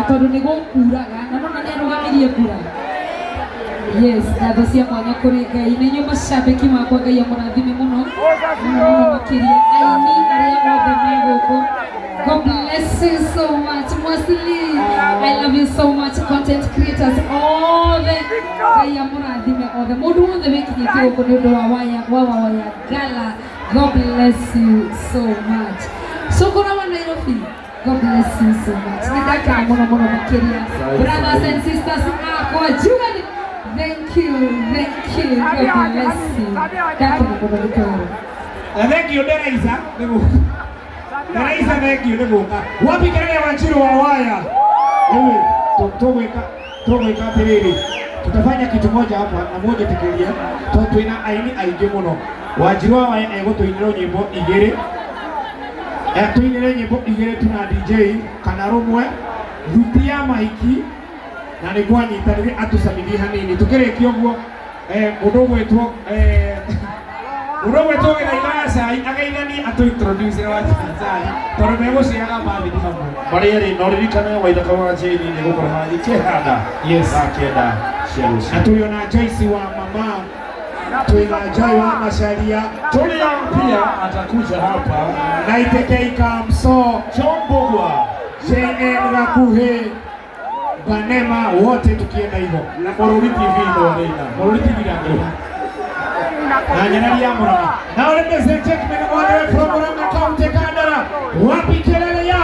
tondu ni gukuraga na no na ndirugamirie kura. Yes, ngatho cia mwanya kuri Ngai na inyuĩ macambĩki makwa Ngai amũrathime mũno mũno makĩria aini arĩa othe me gũkũ. God bless you so much, Mwasili. I love you so much, content creators all the Ngai amũrathime othe mũndũ wothe wĩkinyĩtie gũkũ nĩ ũndũ wa waya gala. God bless you so much. Sokora wa Nairobi, God bless you so much. Nĩndakena mũno mũno makĩria. Brothers and sisters akwa Juani, thank you. God bless you. Ndakena mũno gĩtoro. Thank you Deraiza. Deraiza thank you nĩgũka. Wapi kelele Wanjiru wa waya? Tũgwĩka atĩrĩrĩ. Tutafanya kitu moja hapa na moja tekelia. Twĩna aini aingĩ mũno. Wanjiru wa waya egũtũinĩra nyĩmbo igĩrĩ. Tuinĩre nyĩmbo igĩrĩ tuna DJ kana rũmwe thuti ya maiki na nĩguo anyitanĩre atũcamithie hanini. Tũkĩrĩkia ũguo mũndũ gwĩtwo Gĩthaima Cai ageithani atũ-introduce Cai tondũ megũciaga mabini hamwe. Marĩrĩ no ririkane Waithaka wa Jane nĩ gũkorwo ikĩhanda akĩenda ciaruci. Na tũrĩ na Joyce wa mama, tuna Joy wa Macharia, Tulia pia atakuja hapa na Itekei Kamso, Chombogwa, JN Gakuhe, Banema, wote tukienda hivyo. na Morori TV ndo wanaenda. Morori TV ndio. Na Nyarari ya Murang'a. Now ladies and gentlemen, all the way from Murang'a County, Kandara, wapi kelele ya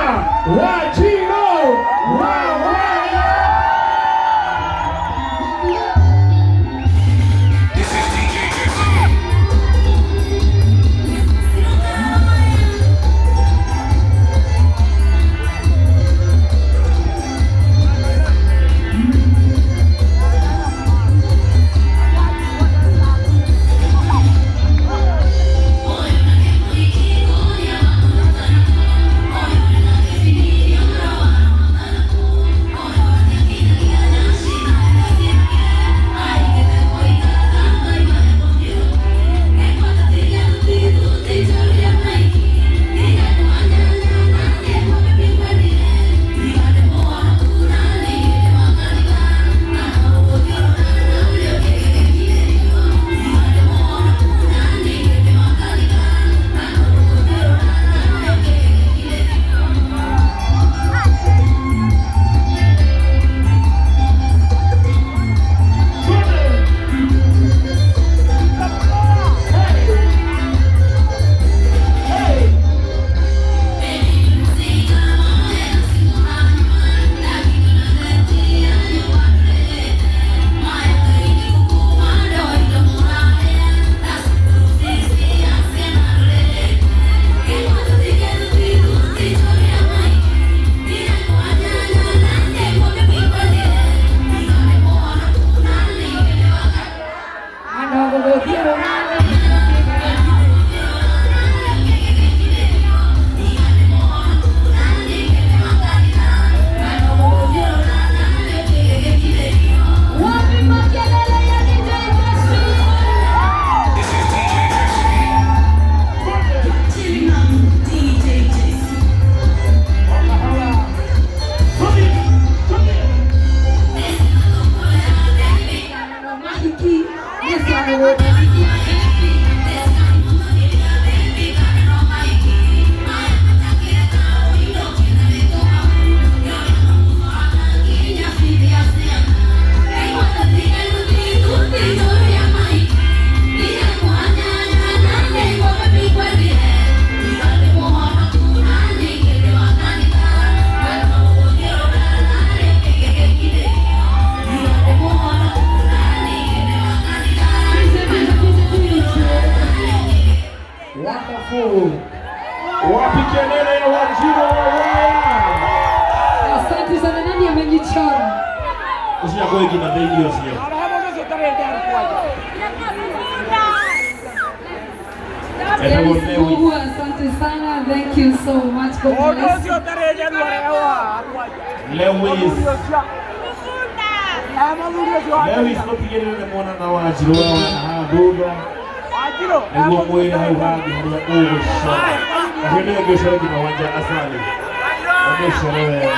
Wanjiru wa waya. Wapi kelele ya Wanjiru wa waya? Asante sana, nani amenichora? Usiyakoe kina bendi wasio. Asante sana, thank you so much. Lewis tũtigĩrĩre mwana na Wanjiru wa waya haha thutha nĩguo mwĩrĩ hau hangĩ harĩa ũgũcora. Kahiũ nĩ ngũcora nginya Wanja Asali. Ũgũcora wega.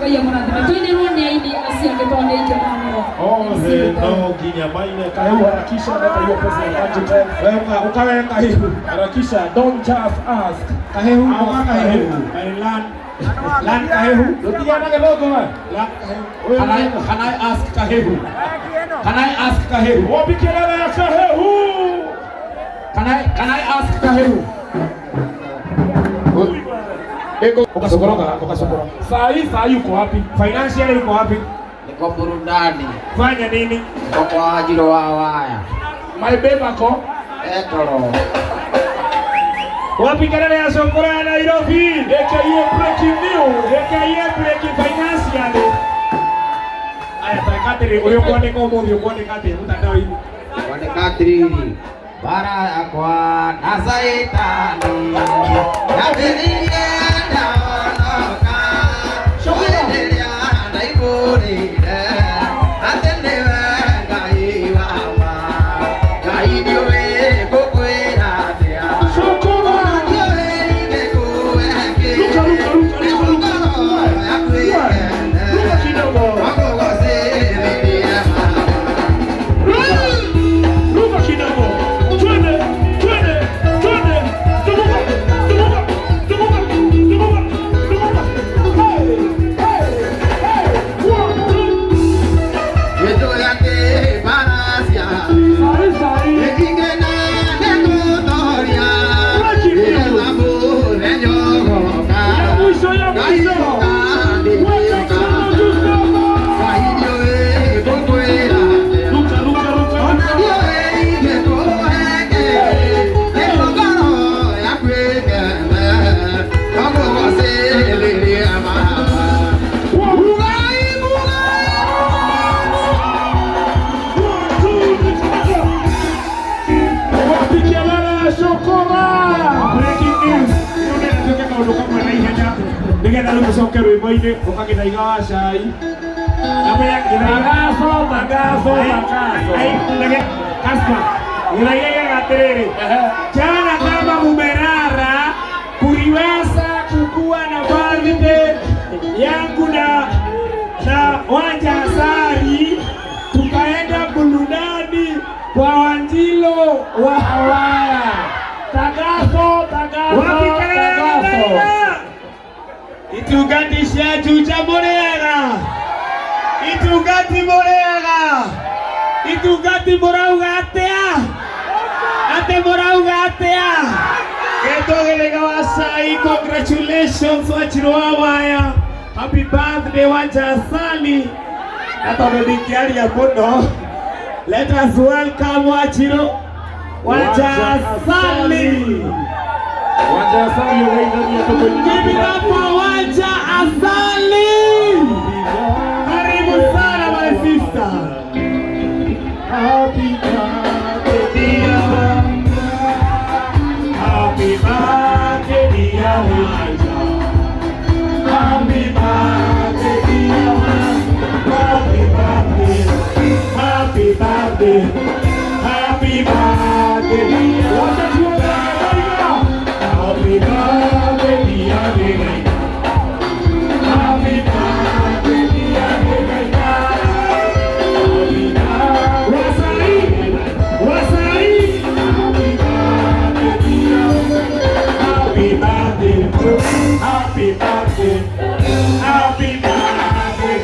ngai amurathime tũinĩrwo nĩ aini aciake tondũ nĩ aingĩ mũno. Othe no nginya maine kaheu harakisha leta hiyo pesa ya budget. Wewe ukaweka hiyo. Harakisha, don't just ask. Kahehu au kahehu. Lan kahehu. Utianage logo wewe. Lan kahehu. Can I ask kahehu? Can I ask kahehu? Wapi kelele ya kahehu? Can I ask kahehu? Ukasokoroka. Saa hii uko wapi? Financial uko wapi? Niko burudani. Fanya nini? Niko kwa ajili wa waya. My baby ako? Etoro. Wapi kelele ya sokora ya Nairobi? AKA breaking news. AKA breaking financial. Aya takatiri uyo kwani komo kwani kati mtandao hivi. Kwani katrili. Bara kwa nazaitani. Yabiria ndaonoka. Shoedelia ndaibonire. Atendewe ngai wawa. Ngai ndiwe kukwira atia. Nigetha rĩu mũcoke rwĩmbo-inĩ ũkagĩthaiga wa cai. Gĩthaigaga atĩrĩrĩ, jana kama mumerara kuliweza kukuwa na birthday yangu na Wanja Asali, tukaenda burudani kwa Wanjilo wa Hawaya. Tagaso. Itugati ciajuja mũrĩega. Itugati mũrauga atĩa? Mũrauga atĩa? Gĩtũgĩrĩga wa cai, congratulations Wanjiro wa Waya. Happy birthday Wanja Asali. Na tondũ ndingĩaria mũno, let us welcome Wanjiro Wanja Asali. Wanja Asali ugeithania tuko. Give it up for Wanja Asali. Karibu sana my sister. Happy birthday dear Wanja. Happy birthday dear Wanja. Happy birthday dear Wanja. Happy birthday. Happy birthday dear Wanja. Happy birthday dear Wanja. Happy birthday dear Wanja. Wasai. Happy birthday. Happy birthday. Happy birthday.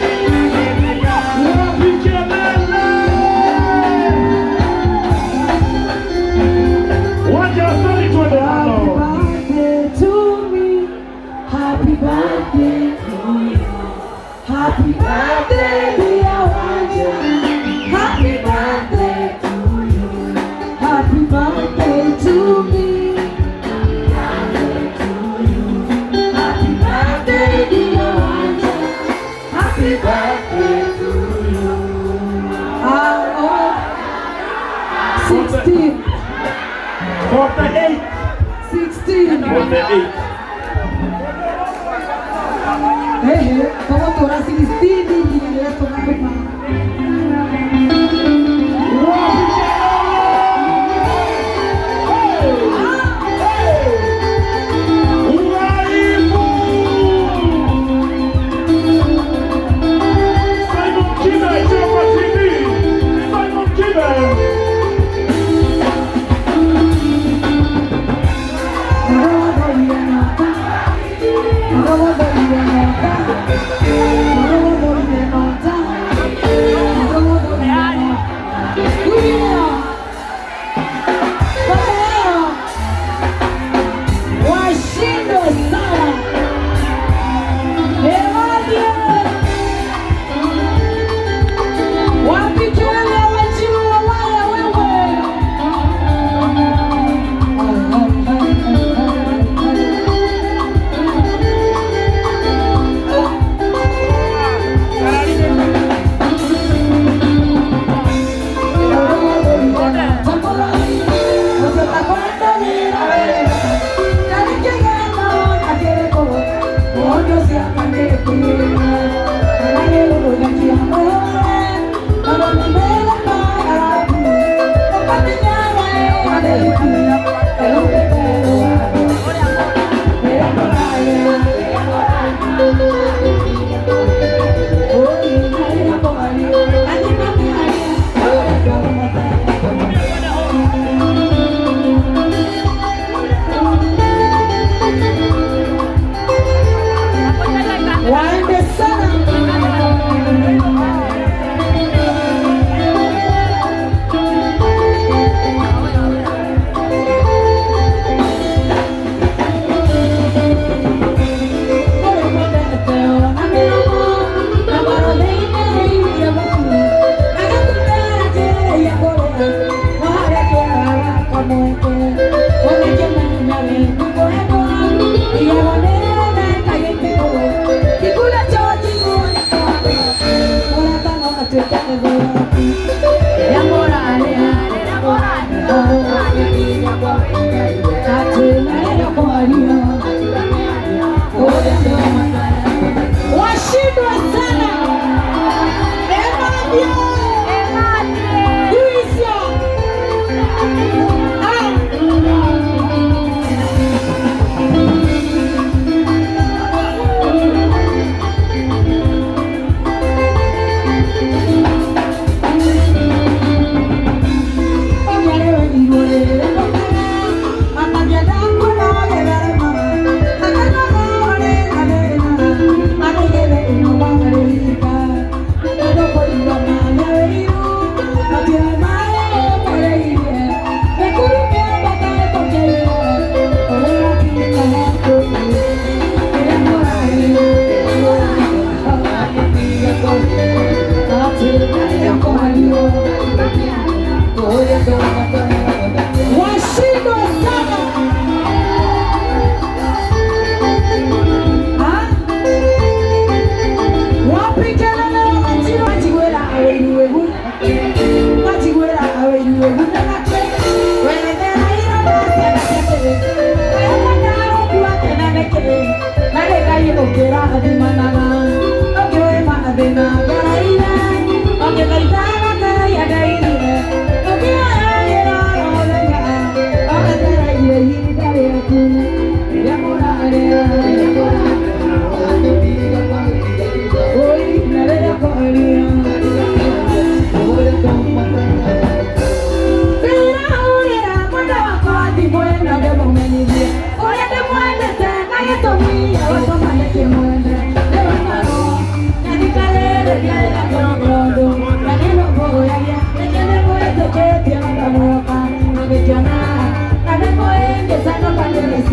Wanja Asali to the hello. Happy birthday to you. Happy birthday, dear Wanja. Happy birthday to you. Happy birthday to me. Happy birthday, dear Wanja. Happy birthday to you. 16. 48. 16. 48. Vamos a orar 16 y le tomamos.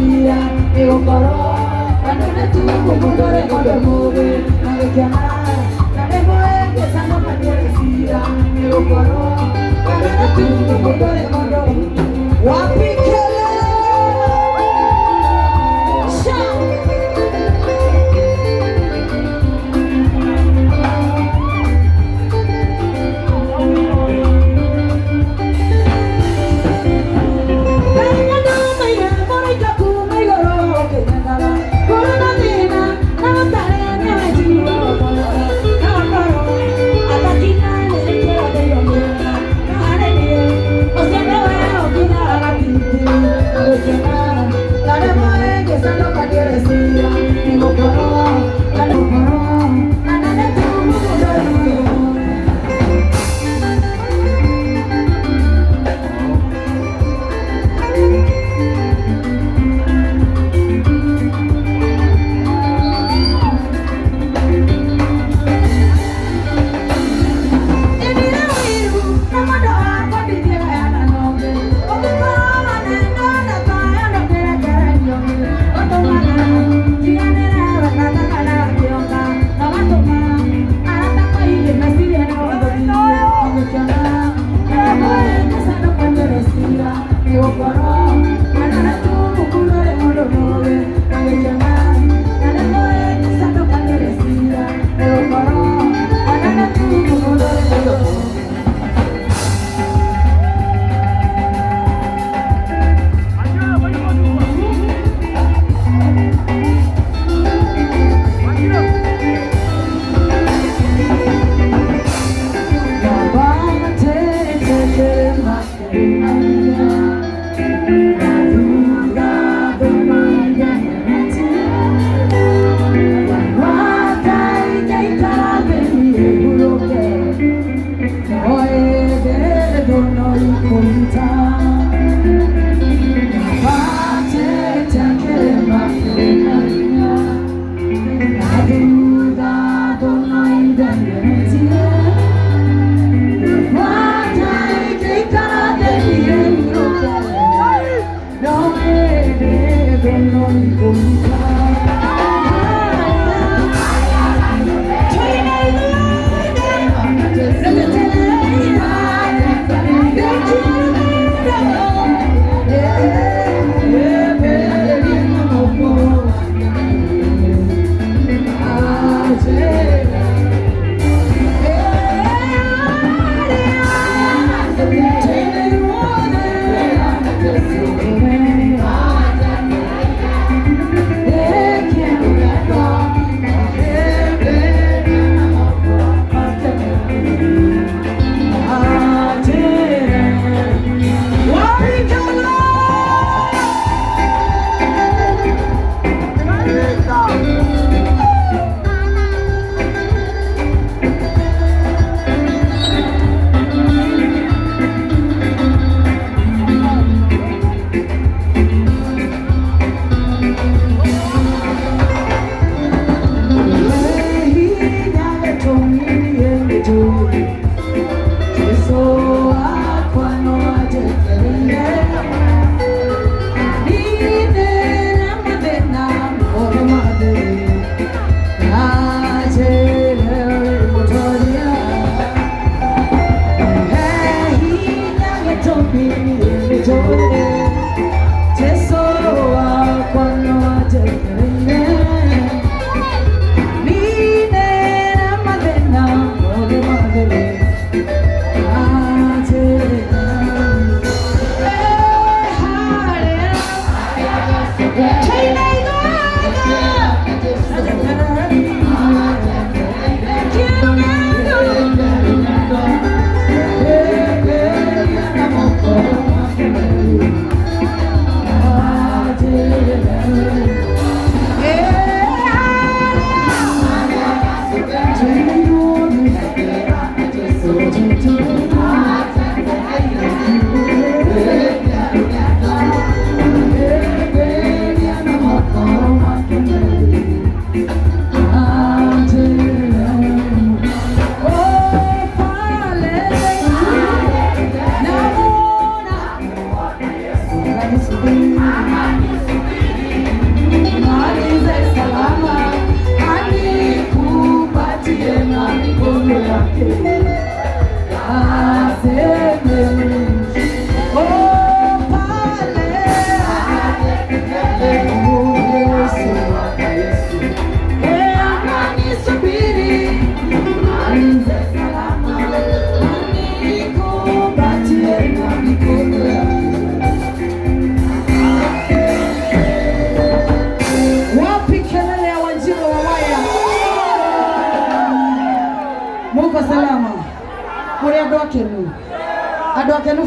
sia egokoro kanone tu mugore kodemore nagekena nademoe kesano kanyere sia egokoro kanone tu mugore kodemore wapikele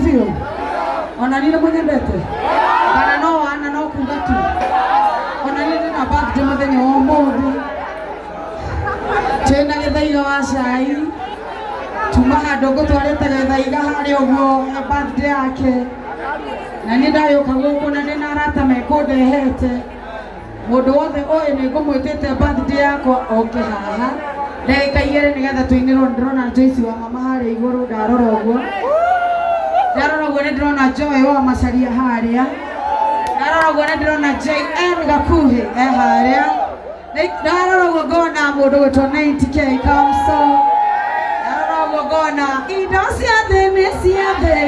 biũ. Ona nĩ mũnyendete. Kana no ana no kuga tu. Ona nĩ na birthday mũthenya wa ũmũthĩ. Twĩna gĩthaiga wa cai. Tuma handũ ngũtwarĩte gĩthaiga harĩa ũguo ya birthday yake. Na nĩ ndayũka gũkũ na ndĩna arata mekũndehete. Mũndũ wothe oĩ nĩ ngũmwĩtĩte birthday yakwa oke haha. Ndagĩka 2 nĩgetha tũinĩrwo ndĩrona Joyce wa mama harĩa igũrũ ndarora ũguo. Ndarora ũguo nĩ ndĩrona Joy wa Macharia harĩa. Ndarora ũguo nĩ ndĩrona JN Gakuhĩ harĩa. Ndarora ũguo ngona mũndũ gwĩtwo 90K Kamso. Ndarora ũguo ngona indo cia thĩ nĩ cia thĩ.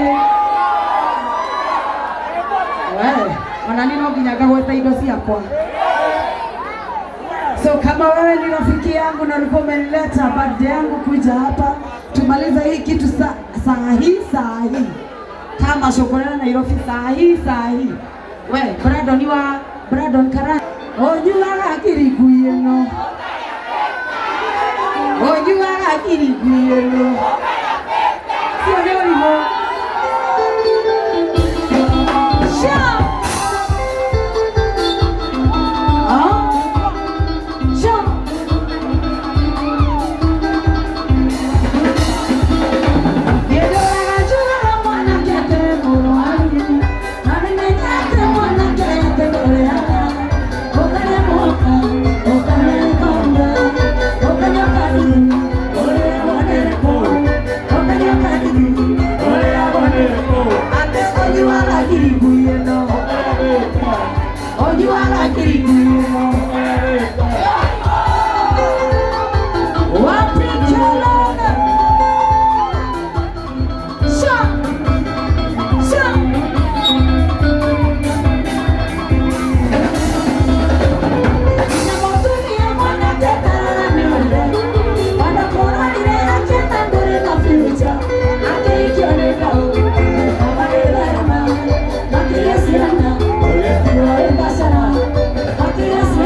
Ona nini nginya ngagweta indo ciakwa. So kama wewe ni rafiki yangu na ulikuwa umenileta birthday yangu kuja hapa, tumalize hii kitu saa hii. Kama shokolana Nairobi saa hii. We, Brandon Karani. Ojuaga kirikuyeno. Sio leo hivyo. Yes,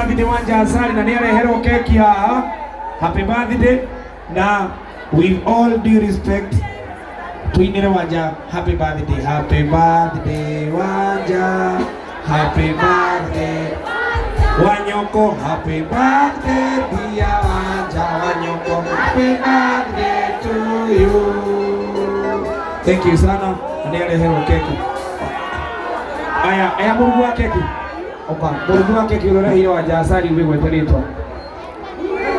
birthday Wanja Asali na niareherwo keki haha. Happy birthday na with all due respect tuinire Wanja happy birthday. Happy birthday Wanja. Happy birthday Wanyoko. Happy birthday dear Wanja Wanyoko. Happy birthday to you. Thank you sana. Niareherwo keki. Aya murugu wa keki. Oka, murugu wa keki urorehire Wanja Asali wigweteritwo.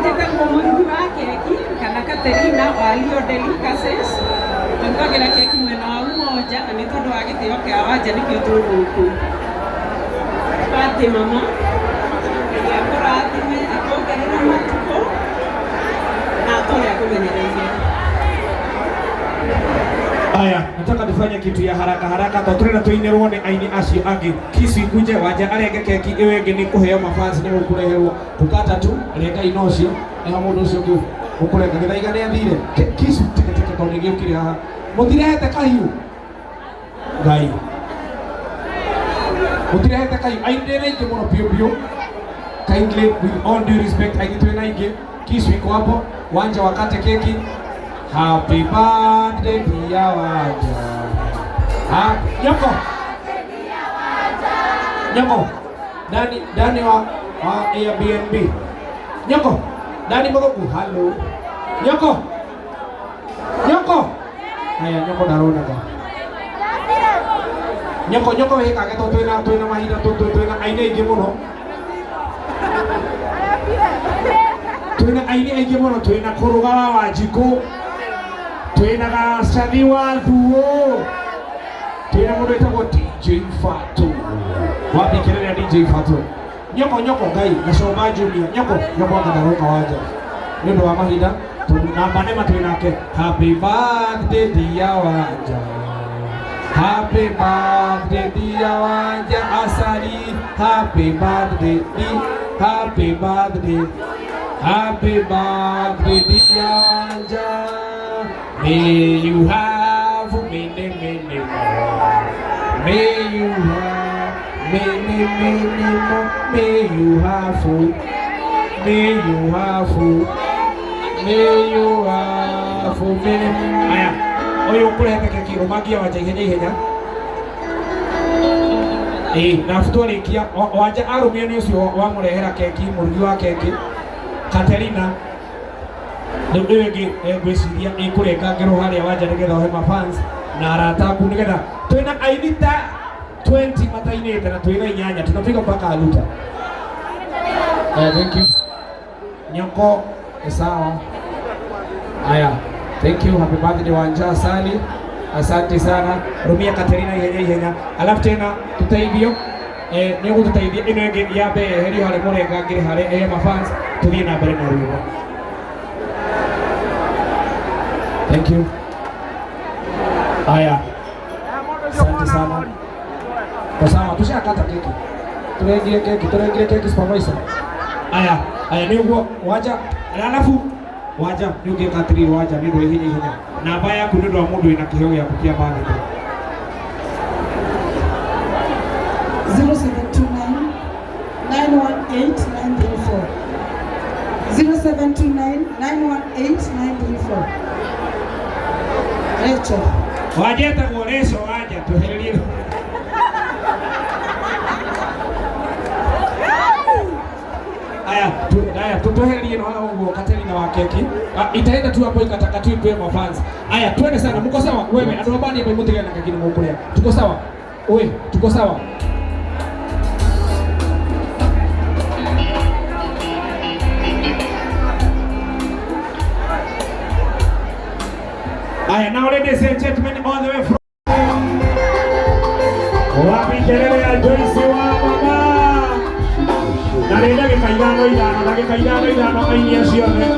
Njĩtagwo murugu wa keki kana Katerina wa Leo Delicacies. Tũrugagĩra keki mwena wa Umoja na nĩ tondũ wa gĩtĩo kĩa Wanja nĩkĩo tũrĩ gũkũ. Birthday mama. Ngai akũrathime akongerere matukũ na atũre akũmenyereire. Aya, nataka tufanye kitu ya haraka tũtũrĩra tũinĩrwo nĩ aini acio angĩ. Kisu ikuje Wanja arenge keki ĩyo ĩngĩ nĩ kũheo mafans nĩ gũkũreherwo tukata tu renga ino ũcio nĩ ha mũndũ ũcio ũngĩ ũkũrenga gĩthaiga nĩ athire kisu teke tondũ nĩ gĩũkire haha mũtirehete kahiũ Ngai mũtirehete kahiũ aini ndĩna ingĩ mũno biũ kindly with all due respect aini twĩna ingĩ kisu iko hapo Wanja wakate keki. Happy birthday dear Wanja. Nyoko. Nyoko. Dani wa Airbnb. Nyoko. Dani Mogoku. Hello. Nyoko. Haya Nyoko darona ka. Nyoko weka ke twina mahinda twina aine ingi muno. Twina aine ingi muno twina kuruga wa Wanjiku. Twina gacathi wa Thuo. Twina mundu wetagwo DJ Fatu. Wambikĩrĩria DJ Fatu. Nyoko Ngai Gacomba Junior. Nyoko akadaroka Wanja. Nĩ ũndũ wa mahinda tondũ namba nĩ matwĩ nake. Happy birthday dear Wanja. Happy birthday dear Wanja Asali. Happy birthday. Happy birthday. Happy birthday dear Wanja. May you have many more. May you have many more. May you have food. May you have food. May you have food. Aya, oyo kurehete keki umagia Wanja ihenya. Na futwarikia Wanja arumia nĩ ũcio wamũrehera keki mũrugi wa keki Katerina. Nĩ ũngĩ ngwĩciria ĩkũrenga ngero harĩa Wanja nĩgetha ohe mafans na arata aku nĩgetha twĩna aini ta 20 matainĩte na twĩna inyanya tunafika mpaka aluta. Thank you. Nyoko sawa. Aya, thank you. Happy birthday Wanja Asali. Asante sana. Rumia Katerina ihenya. Alafu tena tutaithio nĩ gũtũteithia ĩno ĩngĩ ya mbere heri harĩ mũrenga ngĩrĩ harĩ mafans tuthiĩ na mbere na rwĩmbo. Thank you. Aya. Asante sana. Sawa, tushakata keki. Turengire keki supervisor. Aya nĩguo Wanja. Alafu Wanja nĩ ũngĩkatirĩ Wanja nĩ ũndũ ihenya. Namba yaku nĩ ũndũ wa mũndũ wĩna kĩheo gĩa kũkia birthday. 0729 918 934. 0729 918 934. Rachel. Wanja etagwo Rachel Wanja twehererie. Aya tutoherie na wala huo Katerina wa keki. Itaenda tu hapo ikataka tu ipe mafans. Aya twende sana mko sawa wewe adobani hapo mutige na keki mkokulea. Tuko sawa? Oe, tuko sawa. Aya, now ladies and gentlemen, all the way from wapi kelele ya Joyce wa mama. Na nenda gĩkairano ithano aini acio othe.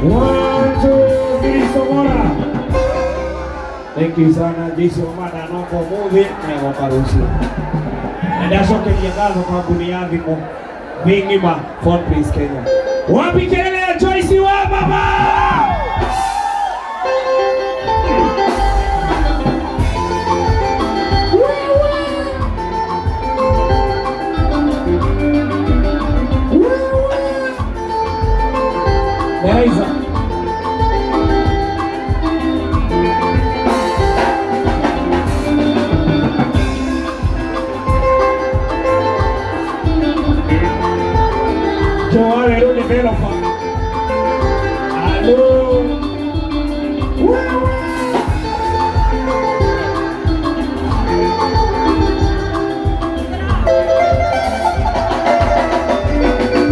One, two, three, Samora. Thank Thank you sana. Jisi Omada Nongo Muthi Nego Karusi. Ndacokeria ngatho kambuni ya thimũ Ming'ima Phoneplace Kenya. Wapi kelele ya Joyce wa baba? Neraiza. Joao developer. Alô.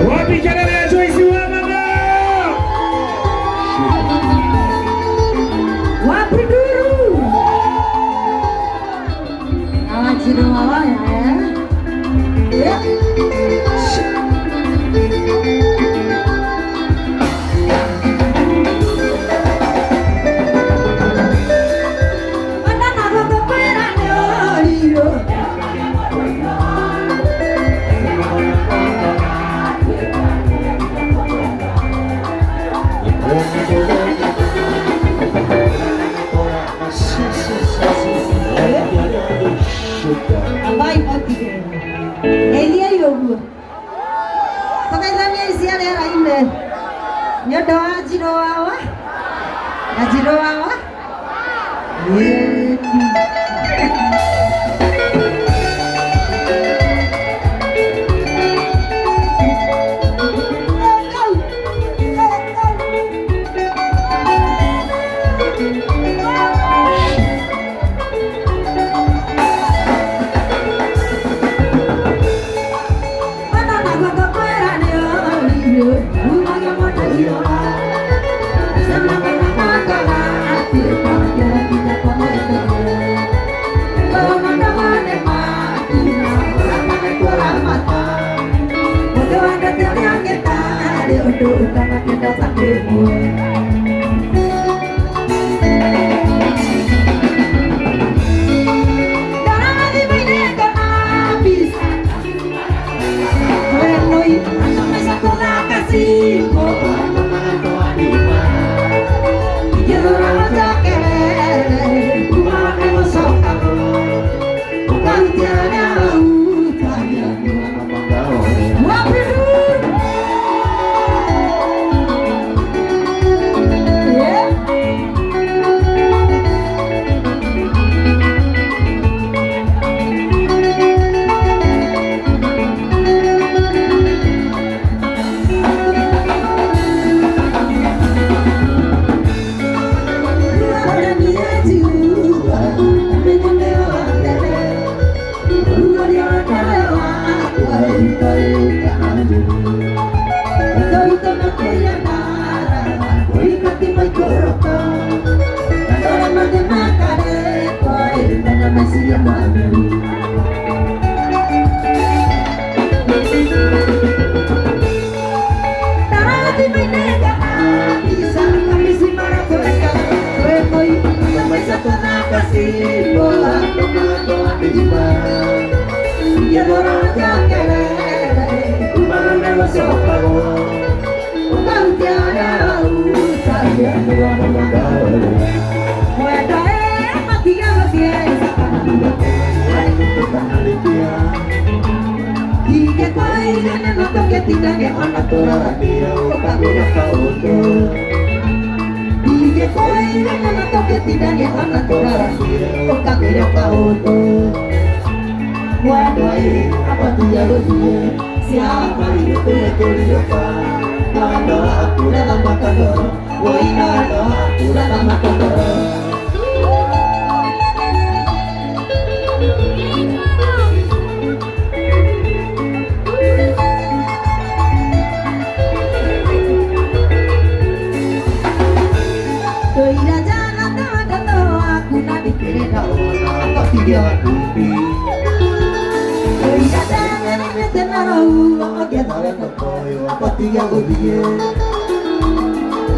Wapi kelele ya Joyce wa mama? Wapi dulu? Awajiro awaya ya. Ambai motive. Elia yogu. Takaizamia isiare raime. Nyodo ajiro wawa. Ajiro wawa.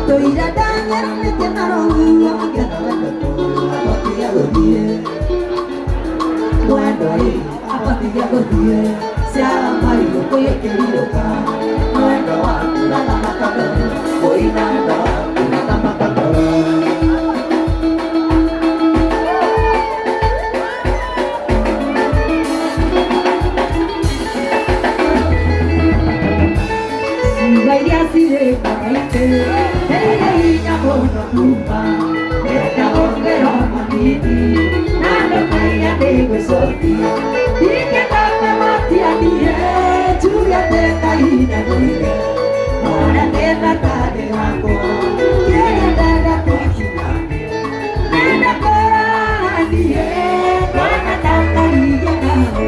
Toira danyera mete narongu Agenda wendo tola Apatia godie Wendo hii Apatia godie Siara mario Koye keliroka Wendo wangu Nana makado Koina wendo wangu Nana makado Vairia sire maite Hei nyamono kumba Neta ongero maniti Nando kaya negwe soti Ike kame mati adie Chuya teta ina nige Mora teta tade wako Kaya daga kukiname Nena kora adie Kona tata liya kaho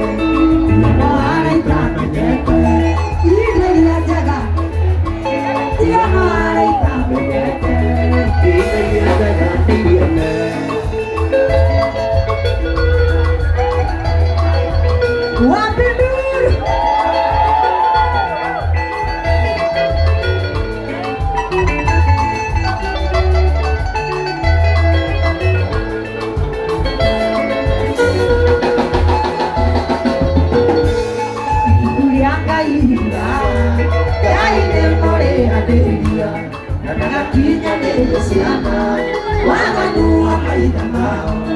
Nana hana itame neke Ina ila jaga Kinya nele siana, waganua maida mao.